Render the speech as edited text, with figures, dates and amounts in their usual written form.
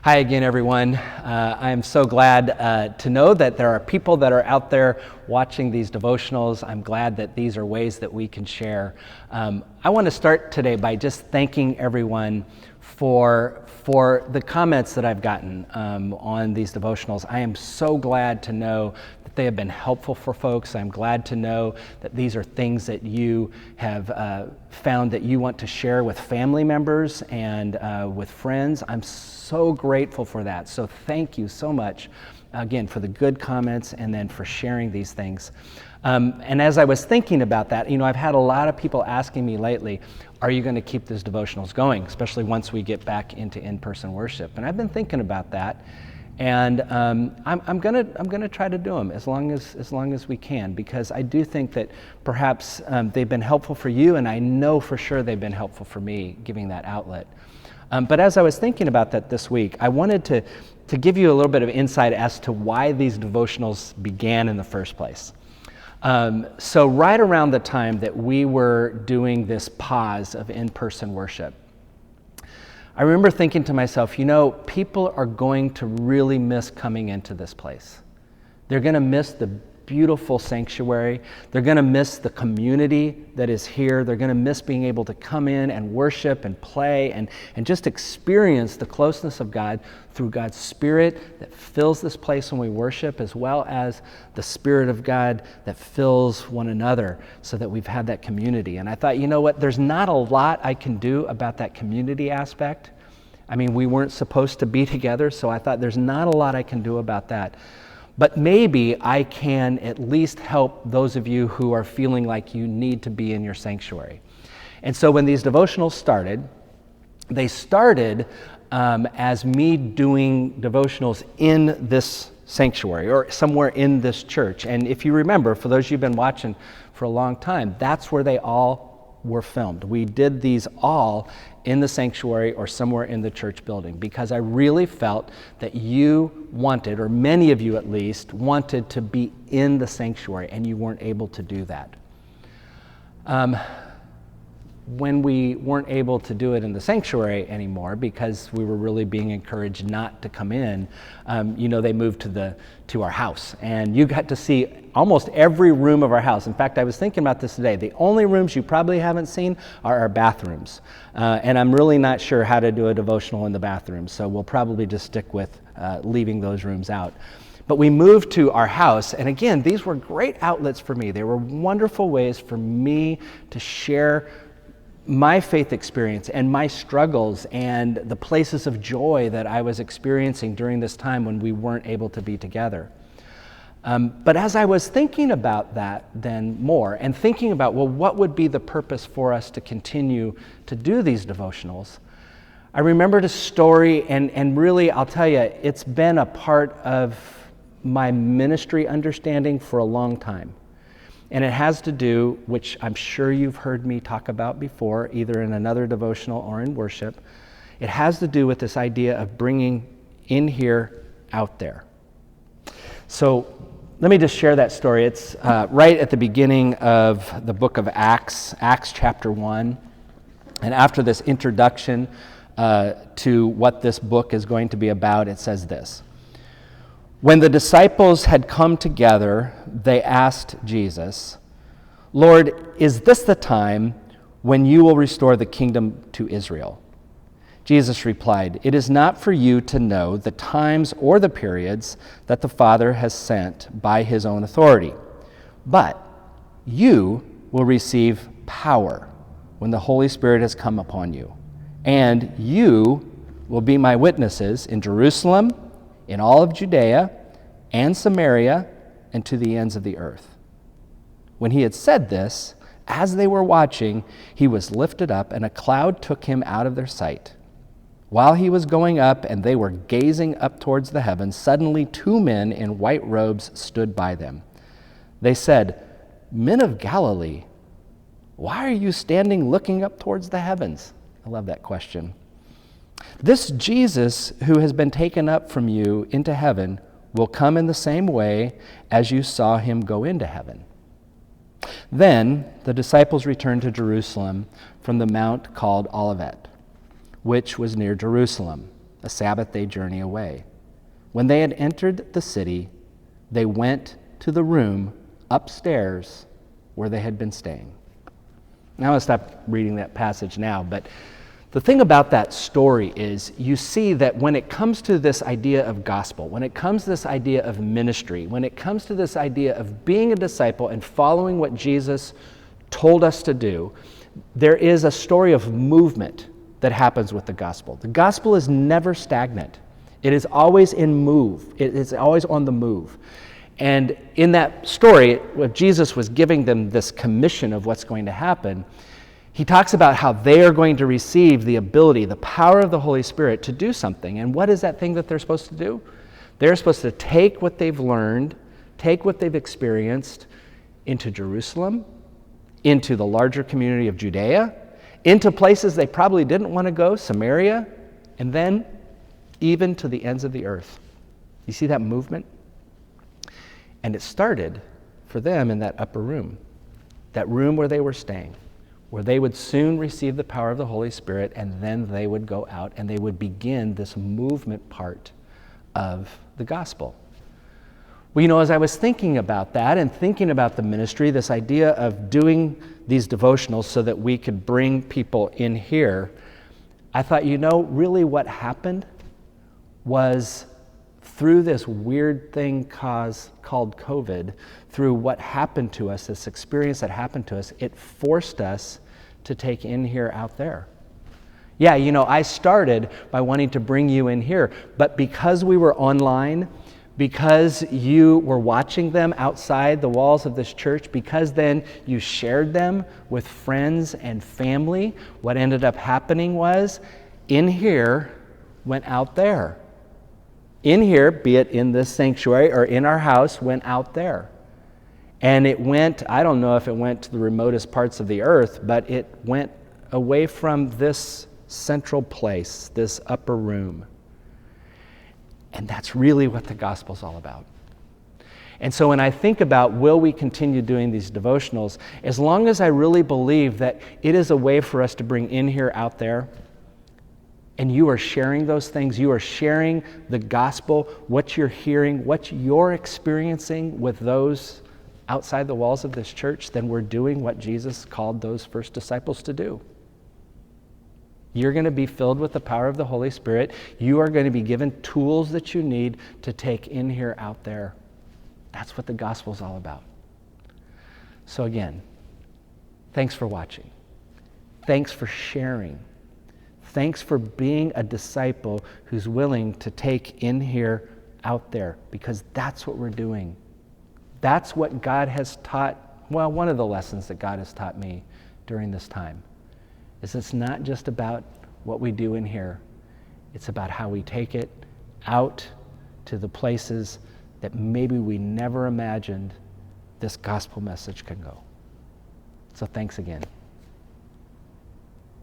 Hi again, everyone. I am so glad to know that there are people that are out there watching these devotionals. I'm glad that these are ways that we can share. I want to start today by just thanking everyone for the comments that I've gotten on these devotionals. I am so glad to know that they have been helpful for folks. I'm glad to know that these are things that you have found that you want to share with family members and with friends. I'm so grateful for that. So thank you so much, again, for the good comments and then for sharing these things. And as I was thinking about that, I've had a lot of people asking me lately, are you going to keep these devotionals going, especially once we get back into in-person worship? And I've been thinking about that, and I'm gonna try to do them as long as we can, because I do think that perhaps they've been helpful for you, and I know for sure they've been helpful for me, giving that outlet. But as I was thinking about that this week, I wanted to give you a little bit of insight as to why these devotionals began in the first place. So right around the time that we were doing this pause of in-person worship, I remember thinking to myself, people are going to really miss coming into this place. They're going to miss the beautiful sanctuary. They're going to miss the community that is here. They're going to miss being able to come in and worship and play and just experience the closeness of God through God's Spirit that fills this place when we worship, as well as the Spirit of God that fills one another, so that we've had that community. And I thought, there's not a lot I can do about that community aspect. We weren't supposed to be together, so I thought there's not a lot I can do about that. But maybe I can at least help those of you who are feeling like you need to be in your sanctuary. And so when these devotionals started, they started as me doing devotionals in this sanctuary or somewhere in this church. And if you remember, for those of you who've been watching for a long time, that's where they all were filmed. We did these all in the sanctuary or somewhere in the church building, because I really felt that you wanted, or many of you at least, wanted to be in the sanctuary, and you weren't able to do that. When we weren't able to do it in the sanctuary anymore, because we were really being encouraged not to come in, they moved to our house, and you got to see almost every room of our house. In fact, I was thinking about this today. The only rooms you probably haven't seen are our bathrooms, and I'm really not sure how to do a devotional in the bathroom, so we'll probably just stick with leaving those rooms out. But we moved to our house, and again, these were great outlets for me. They were wonderful ways for me to share my faith experience and my struggles and the places of joy that I was experiencing during this time when we weren't able to be together. But as I was thinking about that then more, and thinking about, what would be the purpose for us to continue to do these devotionals, I remembered a story, and really, I'll tell you, it's been a part of my ministry understanding for a long time. And it has to do, which I'm sure you've heard me talk about before, either in another devotional or in worship, it has to do with this idea of bringing in here, out there. So let me just share that story. It's right at the beginning of the book of Acts chapter 1. And after this introduction to what this book is going to be about, it says this: When the disciples had come together, they asked Jesus, "Lord, is this the time when you will restore the kingdom to Israel?" Jesus replied, "It is not for you to know the times or the periods that the Father has sent by his own authority, but you will receive power when the Holy Spirit has come upon you, and you will be my witnesses in Jerusalem, in all of Judea and Samaria, and to the ends of the earth." When he had said this, as they were watching, he was lifted up, and a cloud took him out of their sight. While he was going up and they were gazing up towards the heavens, suddenly 2 men in white robes stood by them. They said, "Men of Galilee, why are you standing looking up towards the heavens?" I love that question. "This Jesus who has been taken up from you into heaven will come in the same way as you saw him go into heaven." Then the disciples returned to Jerusalem from the mount called Olivet, which was near Jerusalem. a Sabbath day journey away. When they had entered the city, they went to the room upstairs where they had been staying. Now I'm going to stop reading that passage now, but the thing about that story is you see that when it comes to this idea of gospel, when it comes to this idea of ministry, when it comes to this idea of being a disciple and following what Jesus told us to do, there is a story of movement that happens with the gospel. The gospel is never stagnant. It is always in move. It is always on the move. And in that story, when Jesus was giving them this commission of what's going to happen, he talks about how they are going to receive the ability, the power of the Holy Spirit to do something. And what is that thing that they're supposed to do? They're supposed to take what they've learned, take what they've experienced into Jerusalem, into the larger community of Judea, into places they probably didn't want to go, Samaria, and then even to the ends of the earth. You see that movement? And it started for them in that upper room, that room where they were staying, where they would soon receive the power of the Holy Spirit, and then they would go out and they would begin this movement part of the gospel. Well, as I was thinking about that and thinking about the ministry, this idea of doing these devotionals so that we could bring people in here, I thought, really what happened was through this weird thing called COVID, through what happened to us, this experience that happened to us, it forced us to take in here out there. Yeah, I started by wanting to bring you in here, but because we were online, because you were watching them outside the walls of this church, because then you shared them with friends and family, what ended up happening was, in here went out there. In here, be it in this sanctuary or in our house, went out there. And it went, I don't know if it went to the remotest parts of the earth, but it went away from this central place, this upper room. And that's really what the gospel's all about. And so when I think about will we continue doing these devotionals, as long as I really believe that it is a way for us to bring in here out there, and you are sharing those things, you are sharing the gospel, what you're hearing, what you're experiencing with those outside the walls of this church, then we're doing what Jesus called those first disciples to do. You're going to be filled with the power of the Holy Spirit. You are going to be given tools that you need to take in here out there. That's what the gospel is all about. So again, thanks for watching. Thanks for sharing. Thanks for being a disciple who's willing to take in here out there, because that's what we're doing. That's what God has taught, one of the lessons that God has taught me during this time. Is it's not just about what we do in here. It's about how we take it out to the places that maybe we never imagined this gospel message can go. So thanks again.